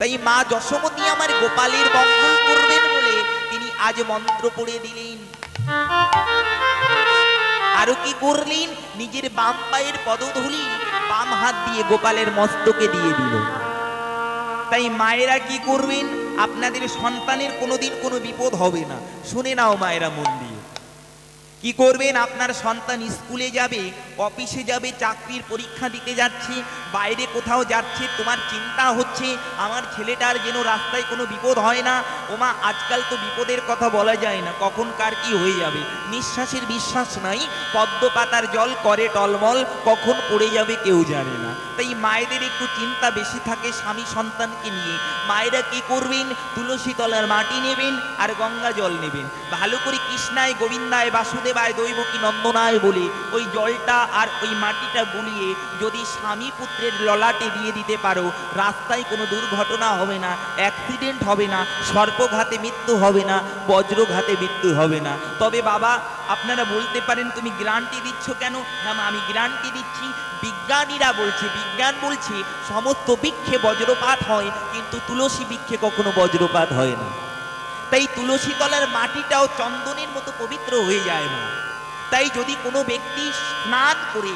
তাই মা যশোমতী আমার গোপালের মঙ্গল করবেন বলে তিনি আজ মন্ত্র পড়ে দিলেন। আরো কি করলেন, নিজের বাম পায়ের পদধূলি বাম হাত দিয়ে গোপালের মস্তকে দিয়ে দিল। তাই মায়েরা কি করবেন, আপনাদের সন্তানের কোনোদিন কোনো বিপদ হবে না। শুনে নাও মায়েরা মন দিয়ে, কি করবেন, আপনার সন্তান স্কুলে যাবে, অফিসে যাবে, চাকরির পরীক্ষা দিতে যাচ্ছে, বাইরে কোথাও যাচ্ছে, তোমার চিন্তা হচ্ছে আমার ছেলেটার যেন রাস্তায় কোনো বিপদ হয় না। ওমা, আজকাল তো বিপদের কথা বলা যায় না, কখন কার কি হয়ে যাবে, নিঃশ্বাসের বিশ্বাস নাই, পদ্ম পাতার জল করে টলমল, কখন পড়ে যাবে কেউ জানে না। তাই মায়েদের একটু চিন্তা বেশি থাকে স্বামী সন্তানকে নিয়ে। মায়েরা কি করবেন, তুলসী তলার মাটি নেবেন আর গঙ্গা জল নেবেন, ভালো করে কৃষ্ণায় গোবিন্দায় বাসুদেবায় দৈবকী নন্দনায় বলে ওই জলটা আর ওই মাটিটা বুলিয়ে যদি স্বামী পুত্রের ললাটে দিয়ে দিতে পারো, রাস্তায় কোনো দুর্ঘটনা হবে না, অ্যাক্সিডেন্ট হবে না, সর্পঘাতে মৃত্যু হবে না, বজ্রঘাতে মৃত্যু হবে না। তবে বাবা, আপনারা বলতে পারেন তুমি গ্যারান্টি দিচ্ছ কেন? না মা, আমি গ্যারান্টি দিচ্ছি, বিজ্ঞানীরা বলছে, বিজ্ঞান বলছে সমস্ত বৃক্ষে বজ্রপাত হয়, কিন্তু তুলসী বৃক্ষে কখনো বজ্রপাত হয় না। তাই তুলসী তলার মাটিটাও চন্দনের মতো পবিত্র হয়ে যায় মা। তাই যদি কোনো ব্যক্তি স্নান করে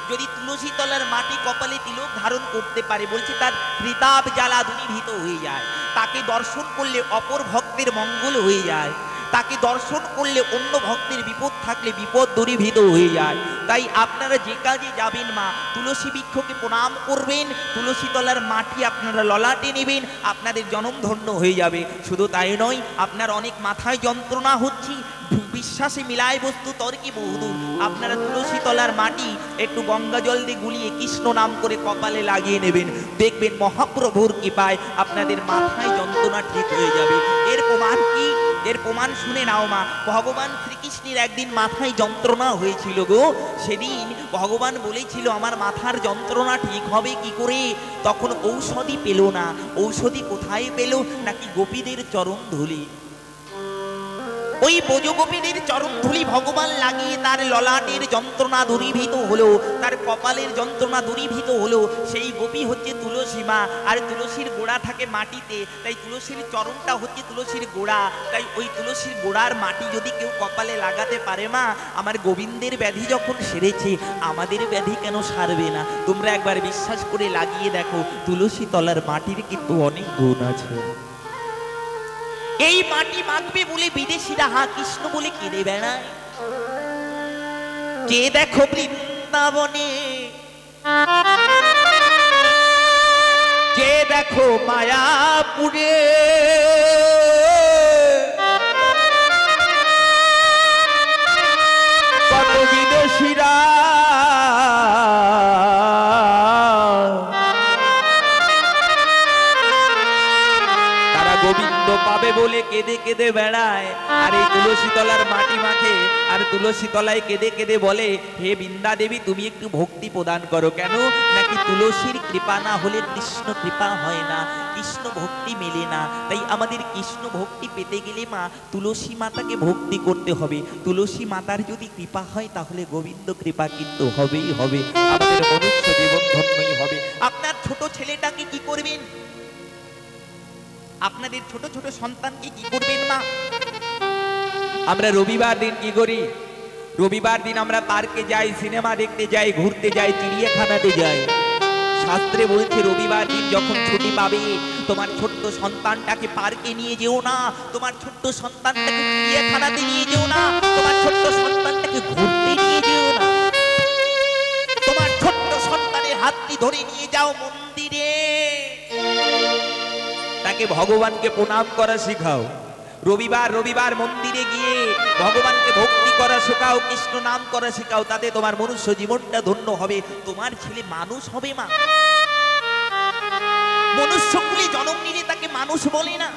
যদি তুলসী তলার মাটি কপালে তিলক ধারণ করতে পারে, বলছে তার ত্রিতাপ জ্বালা দূরীভূত হয়ে যায়, তাকে দর্শন করলে অপর ভক্তের মঙ্গল হয়ে যায়, তাকে দর্শন করলে অন্য ভক্তের বিপদ থাকলে বিপদ দূরীভূত হয়ে যায়। তাই আপনারা যে কাজে যাবেন মা, তুলসী বৃক্ষকে প্রণাম করবেন, তুলসী তলার মাটি আপনারা ললাটে নেবেন, আপনাদের জনম ধন্য হয়ে যাবে। শুধু তাই নয়, আপনার অনেক মাথায় যন্ত্রণা হচ্ছে, বিশ্বাসে মিলায় বস্তু তর্কে বহুদূর, আপনারা তুলসী তলার মাটি একটু গঙ্গা জল দিয়ে গুলিয়ে কৃষ্ণ নাম করে কপালে লাগিয়ে নেবেন, দেখবেন মহাপ্রভুর কৃপায় আপনাদের মাথায় যন্ত্রণা ঠিক হয়ে যাবে। এর প্রমাণ কি? এর প্রমাণ শুনে নাও মা। ভগবান শ্রীকৃষ্ণের একদিন মাথায় যন্ত্রণা হয়েছিল গো। সেদিন ভগবান বলেছিল আমার মাথার যন্ত্রণা ঠিক হবে কি করে? তখন ঔষধি পেল না। ঔষধি কোথায় পেল? নাকি গোপীদের চরণ ধুলি। ওই ব্রজগোপীদের চরণ ধুলি ভগবান লাগিয়ে তার ললাটের যন্ত্রণা দূরীভূত হলো, তার কপালের যন্ত্রণা দূরীভূত হলো। সেই গোপী হচ্ছে তুলসী মা, আর তুলসীর গোড়া থাকে মাটিতে, তাই তুলসীর চরণটা হচ্ছে তুলসীর গোড়া। তাই ওই তুলসীর গোড়ার মাটি যদি কেউ কপালে লাগাতে পারে মা, আমার গোবিন্দের ব্যাধি যখন সেরেছে, আমাদের ব্যাধি কেন সারবে না? তোমরা একবার বিশ্বাস করে লাগিয়ে দেখো, তুলসী তলার মাটির কিন্তু অনেক গুণ আছে। এই মাটি মাখবে বলে বিদেশিরা হা কৃষ্ণ বলে কেঁদে বেড়ায়। যে দেখো বৃন্দাবনে, যে দেখো মায়াপুরে, কত বিদেশিরা গোবিন্দ পাবে বলে কেঁদে কেঁদে বেড়ায়, আর এই তুলসী তলার মাটি মাখে আর তুলসী তলায় কেঁদে কেঁদে বলে, হে বৃন্দা দেবী তুমি একটু ভক্তি প্রদান করো। কেন? নাকি তুলসীর কৃপা না হলে কৃষ্ণ কৃপা হয় না, কৃষ্ণ ভক্তি মেলে না। তাই আমাদের কৃষ্ণ ভক্তি পেতে গেলে মা তুলসী মাতাকে ভক্তি করতে হবে। তুলসী মাতার যদি কৃপা হয় তাহলে গোবিন্দ কৃপা কিন্তু হবেই হবে, আমাদের মনুষ্য জীবন ধন্যই হবে। আপনার ছোট ছেলেটাকে কি করবেন? আপনাদের ছোট ছোট সন্তানকে কি করবেন মা? আমরা রবিবার দিন কি করি? রবিবার দিন আমরা পার্কে যাই, সিনেমা দেখতে যাই, ঘুরতে যাই, চিড়িয়াখানাতে যাই। শাস্ত্রে বলছে রবিবার দিন যখন ছুটি পাবে তোমার ছোট্ট সন্তানটাকে পার্কে নিয়ে যেও না, তোমার ছোট্ট সন্তানটাকে চিড়িয়াখানাতে নিয়ে যেও না, তোমার ছোট্ট সন্তানটাকে ঘুরতে নিয়ে যেও না, তোমার ছোট্ট সন্তানের হাতটি ধরে নিয়ে যাও মন্দিরে, তাকে ভগবানকে প্রণাম করা শেখাও। রবিবার রবিবার মন্দিরে গিয়ে ভগবানকে ভক্তি করা শেখাও, কৃষ্ণ নাম করা শেখাও, তাতে তোমার মনুষ্য জীবনটা ধন্য হবে, তোমার ছেলে মানুষ হবে মা। মনুষ্যকুলে জন্ম নিলে তাকে মানুষ বলে না,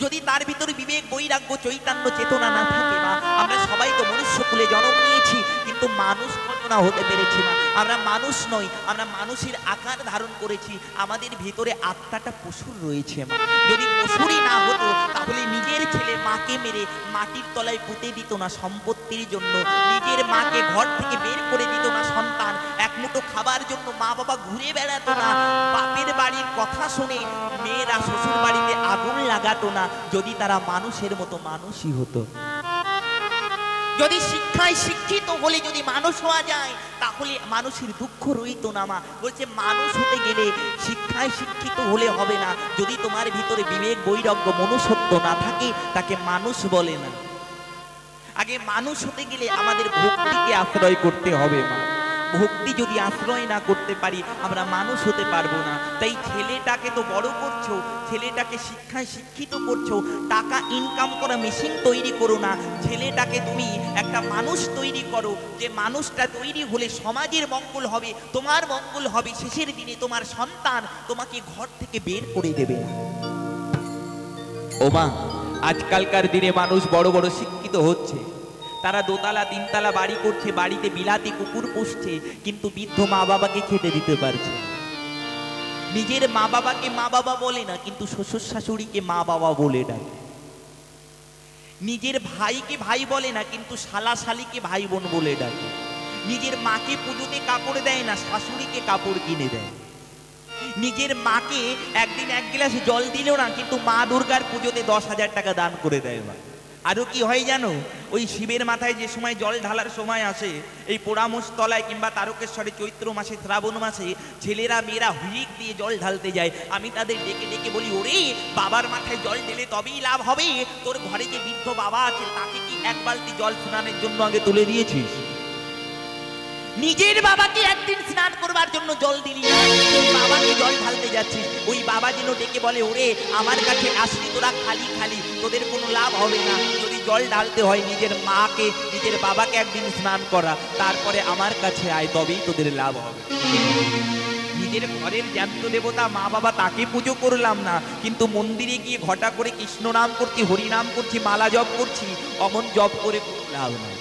যদি তার ভিতরে বিবেক বৈরাগ্য চৈতন্য চেতনা না থাকে মা। আমরা সবাই তো মনুষ্যকুলে জন্ম নিয়েছি, কিন্তু মানুষ কত না হতে পেরেছি মা। আমরা মানুষ নই, আমরা মানুষের আকার ধারণ করেছি, আমাদের ভিতরে আত্মাটা পশুর রয়েছে মা। যদি পশুরই না হতো তাহলে নিজের ছেলে মাকে মেরে মাটির তলায় পুঁতে দিত না সম্পত্তির জন্য, নিজের মাকে ঘর থেকে বের করে দিত না সন্তান, এক মুঠো খাবার জন্য মা বাবা ঘুরে বেড়াতো না, বাপের বাড়ির কথা শুনে মেয়েরা শ্বশুর বাড়িতে আগুন লাগাতো না যদি তারা মানুষের মতো মানুষই হতো। যদি শিক্ষায় শিক্ষিত হলে যদি মানুষ হওয়া যায় তাহলে মানুষের দুঃখ রইতো না। মা বলছে মানুষ হতে গেলে শিক্ষায় শিক্ষিত হলে হবে না, যদি তোমার ভিতরে বিবেক বৈরাগ্য মনুষ্যত্ব না থাকে তাকে মানুষ বলে না। আগে মানুষ হতে গেলে আমাদের ভক্তিকে আশ্রয় করতে হবে। মা ভক্তি যদি আশ্রয় না করতে পারি আমরা মানুষ হতে পারবো না। তাই ছেলেটাকে তো বড় করছো, ছেলেটাকে শিক্ষায় শিক্ষিত করছো, টাকা ইনকাম করা মেশিন তৈরি করো না, ছেলেটাকে তুমি একটা মানুষ তৈরি করো, যে মানুষটা তৈরি হলে সমাজের মঙ্গল হবে, তোমার মঙ্গল হবে। শেষের দিনে তোমার সন্তান তোমাকে ঘর থেকে বের করে দেবে না। ও মা, আজকালকার দিনে মানুষ বড় বড় শিক্ষিত হচ্ছে, তারা দোতলা তিনতলা বাড়ি করছে, বাড়িতে বিলাতি কুকুর পুষছে, কিন্তু বৃদ্ধ মা বাবাকে খেতে দিতে পারছে। নিজের মা বাবাকে মা বাবা বলে না, কিন্তু শ্বশুর শাশুড়িকে মা বাবা বলে ডাকে। নিজের ভাইকে ভাই বলে না, কিন্তু শালা শালিকে ভাই বোন বলে ডাকে। নিজের মাকে পুজোতে কাপড় দেয় না, শাশুড়িকে কাপড় কিনে দেয়। নিজের মাকে একদিন এক গ্লাস জল দিল না, কিন্তু মা দুর্গার পুজোতে 10,000 টাকা দান করে দেয়। মা আরো কি হয় জানো, ওই শিবের মাথায় যে সময় জল ঢালার সময় আসে, এই পোড়ামুষ তলায় কিংবা তারকেশ্বরে চৈত্র মাসে শ্রাবণ মাসে ছেলেরা মেয়েরা হুইক দিয়ে জল ঢালতে যায়। আমি তাদের ডেকে ডেকে বলি, ওরে বাবার মাথায় জল ঢেলে তবেই লাভ হবে। তোর ঘরে যে বৃদ্ধ বাবা আছে তাকে কি এক বালতি জল স্নানের জন্য আগে তুলে দিয়েছিস? নিজের বাবাকে একদিন স্নান করবার জন্য জল দিলি না, ওই বাবাকে জল ঢালতে যাচ্ছিস। ওই বাবা যেন ডেকে বলে, ওরে আমার কাছে আসলি তোরা খালি খালি, তোদের কোনো লাভ হবে না। যদি জল ঢালতে হয় নিজের মাকে নিজের বাবাকে একদিন স্নান করা, তারপরে আমার কাছে আয়, তবেই তোদের লাভ হবে। নিজের ঘরের জ্যান্ত দেবতা মা বাবা তাকে পুজো করলাম না, কিন্তু মন্দিরে গিয়ে ঘটা করে কৃষ্ণ নাম করছি, হরি নাম করছি, মালা জপ করছি, অমন জপ করে কোনো লাভ নাই।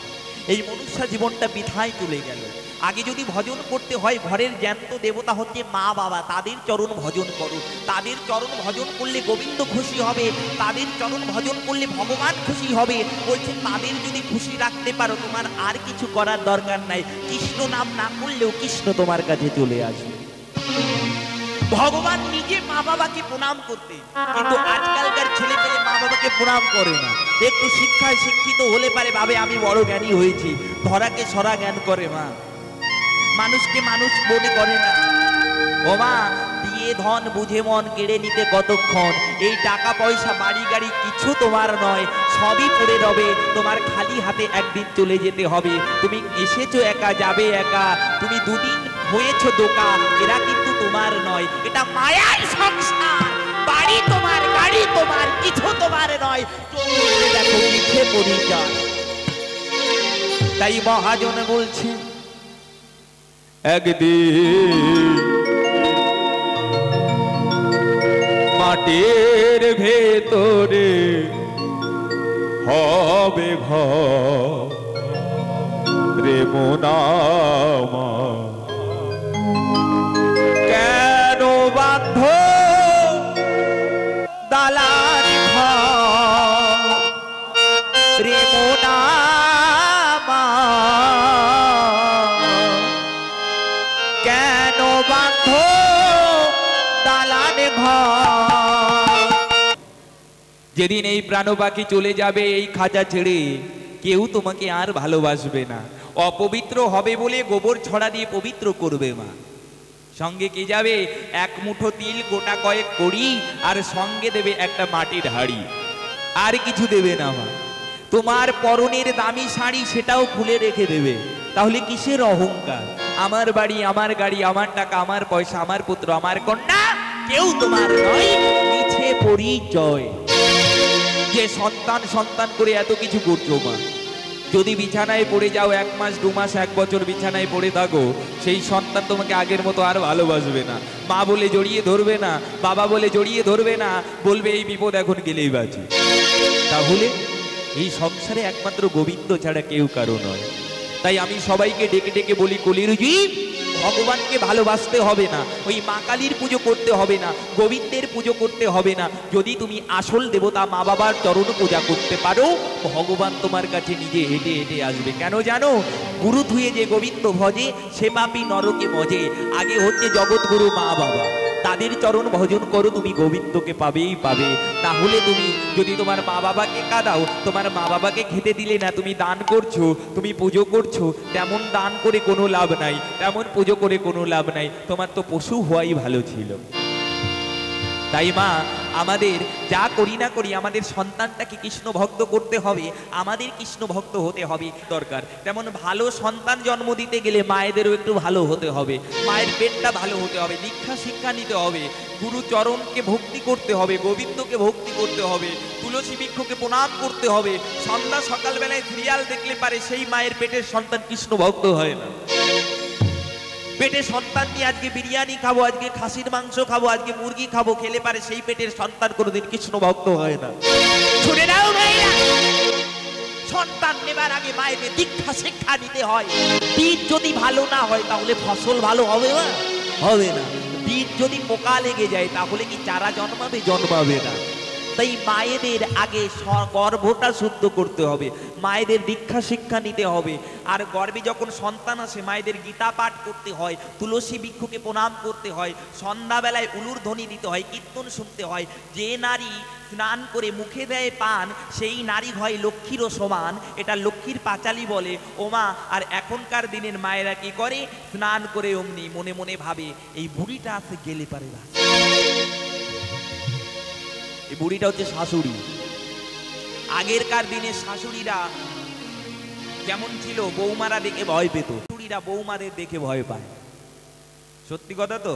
এই মনুষ্য জীবনটা বৃথায় চলে গেল। আগে যদি ভজন করতে হয়, ঘরের জ্যান্ত দেবতা হচ্ছে মা বাবা, তাদের চরণ ভজন করো। তাদের চরণ ভজন করলে গোবিন্দ খুশি হবে, তাদের চরণ ভজন করলে ভগবান খুশি হবে। বলছে তাদের যদি খুশি রাখতে পারো তোমার আর কিছু করার দরকার নাই। কৃষ্ণ নাম না করলেও কৃষ্ণ তোমার কাছে চলে আসবে। ভগবান নিজে মা বাবাকে প্রণাম করতে, কিন্তু আজকালকার ছেলে পেলে মা বাবাকে প্রণাম করে না। একটু শিক্ষায় শিক্ষিত হলে পারে ভাবে আমি বড় জ্ঞানী হয়েছি, ধরাকে সরা জ্ঞান করে। মা মানুষকে মানুষ মনে করে না। ও মা, দিয়ে ধন বুঝে মন কেড়ে নিতে কতক্ষণ, এই টাকা পয়সা বাড়ি গাড়ি কিছু তোমার নয়, সবই পড়ে রবে। তোমার খালি হাতে একদিন চলে যেতে হবে। তুমি এসেছো একা, যাবে একা, তুমি দুদিন হয়েছো দোকা, এরা কিন্তু তোমার নয়। এটা মায়ার সংসার, বাড়ি তোমার, গাড়ি তোমার, কিছু তোমার নয়। দেখো মিথ্যে পরিচয়। তাই মহাজন বলছে, একদিন মাটির ভেতরে হবে ঘর রে মোনামা, কেন বাধ্য দালান ঘর রে মোনামা, কেন বাধ্য দালান ঘর। যেদিন এই প্রাণ পাখি চলে যাবে এই খাঁচা ছেড়ে, কেউ তোমাকে আর ভালোবাসবে না। অপবিত্র হবে বলে গোবর ছড়া দিয়ে পবিত্র করবে। মা সঙ্গে কি যাবে? এক মুঠো তিল, গোটা কয়েক কড়ি, আর সঙ্গে দেবে একটা মাটির হাড়ি, আর কিছু দেবে না। মা তোমার পরনের দামি শাড়ি সেটাও খুলে রেখে দেবে। তাহলে কিসের অহংকার? আমার বাড়ি, আমার গাড়ি, আমার টাকা, আমার পয়সা, আমার পুত্র, আমার কন্যা, কেউ তোমার নয়। মিছে পরিচয়। যে সন্তান সন্তান করে এত কিছু করছো। মা যদি বিছানায় পড়ে যাও, 1 মাস 2 মাস 1 বছর বিছানায় পড়ে থাকো, সেই সন্তান তোমাকে আগের মতো আর ভালোবাসবে না। মা বলে জড়িয়ে ধরবে না, বাবা বলে জড়িয়ে ধরবে না, বলবে এই বিপদ এখন গেলেই বাঁচি। তাহলে এই সংসারে একমাত্র গোবিন্দ ছাড়া কেউ কারো নয়। তাই আমি সবাইকে ডেকে ডেকে বলি, কলির জীব, ভগবানকে ভালোবাসতে হবে না, ওই মা কালীর পুজো করতে হবে না, গোবিন্দের পুজো করতে হবে না। যদি তুমি আসল দেবতা মা বাবার চরণ পূজা করতে পারো, ভগবান তোমার কাছে নিজে হেঁটে হেঁটে আসবে। কেন জানো? গুরু ধুয়ে যে গোবিন্দ ভজে, সে পাপী নরকে মজে। আগে হচ্ছে জগৎগুরু মা বাবা, তাদের চরণ ভজন করো, তুমি গোবিন্দকে পাবেই পাবে। তাহলে তুমি যদি তোমার মা বাবাকে কাঁদাও, তোমার মা বাবাকে খেতে দিলে না, তুমি দান করছো, তুমি পুজো করছো, তেমন দান করে কোনো লাভ নাই, তেমন পুজো করে কোনো লাভ নাই, তোমার তো পশু হওয়াই ভালো ছিল। তাই মা, আমাদের যা করি না করি আমাদের সন্তানটাকে কৃষ্ণ ভক্ত করতে হবে, আমাদের কৃষ্ণ ভক্ত হতে হবে দরকার। তেমন ভালো সন্তান জন্ম দিতে গেলে মায়েদেরও একটু ভালো হতে হবে, মায়ের পেটটা ভালো হতে হবে, দীক্ষা শিক্ষা নিতে হবে, গুরু চরণকে ভক্তি করতে হবে, গোবিন্দকে ভক্তি করতে হবে, তুলসী বৃক্ষকে প্রণাম করতে হবে। সন্ধ্যা সকালবেলায় সিরিয়াল দেখলে পারে সেই মায়ের পেটের সন্তান কৃষ্ণ ভক্ত হয় না। পেটে সন্তান নিয়ে আজকে বিরিয়ানি খাবো, আজকে খাসির মাংস খাবো, আজকে মুরগি খাবো, খেলে পারে সেই পেটের সন্তান কোনোদিন কৃষ্ণ ভক্ত হয় না। ছুটে দাও ভাইরা, সন্তান নেবার আগে মায়েদের দীক্ষা শিক্ষা নিতে হয়। বীজ যদি ভালো না হয় তাহলে ফসল ভালো হবে না, হবে না। বীজ যদি পোকা লেগে যায় তাহলে কি চারা জন্মাবে, জন্মাবে না। তাই মায়েদের আগে গর্ভটা শুদ্ধ করতে হবে, মায়েদের দীক্ষা শিক্ষা নিতে হবে। আর গর্ভে যখন সন্তান আসে মায়েদের গীতা পাঠ করতে হয়, তুলসী বৃক্ষকে প্রণাম করতে হয়, সন্ধ্যাবেলায় উলুর ধ্বনি দিতে হয়, কীর্তন শুনতে হয়। যে নারী স্নান করে মুখে দেয় পান সেই নারী হয় লক্ষ্মীরও সমান, এটা লক্ষ্মীর পাঁচালী বলে। ওমা, আর এখনকার দিনের মায়েরা কি করে, স্নান করে অমনি মনে মনে ভাবে এই বুড়িটা আছে গেলে পারে না। এই বুড়িটা হচ্ছে শাশুড়ি। আগেরকার দিনের শাশুড়িরা যেমন ছিল, বৌমারা দেখে ভয় পেত, শাশুড়িরা বৌমাদের দেখে ভয় পায়। সত্যি কথা তো।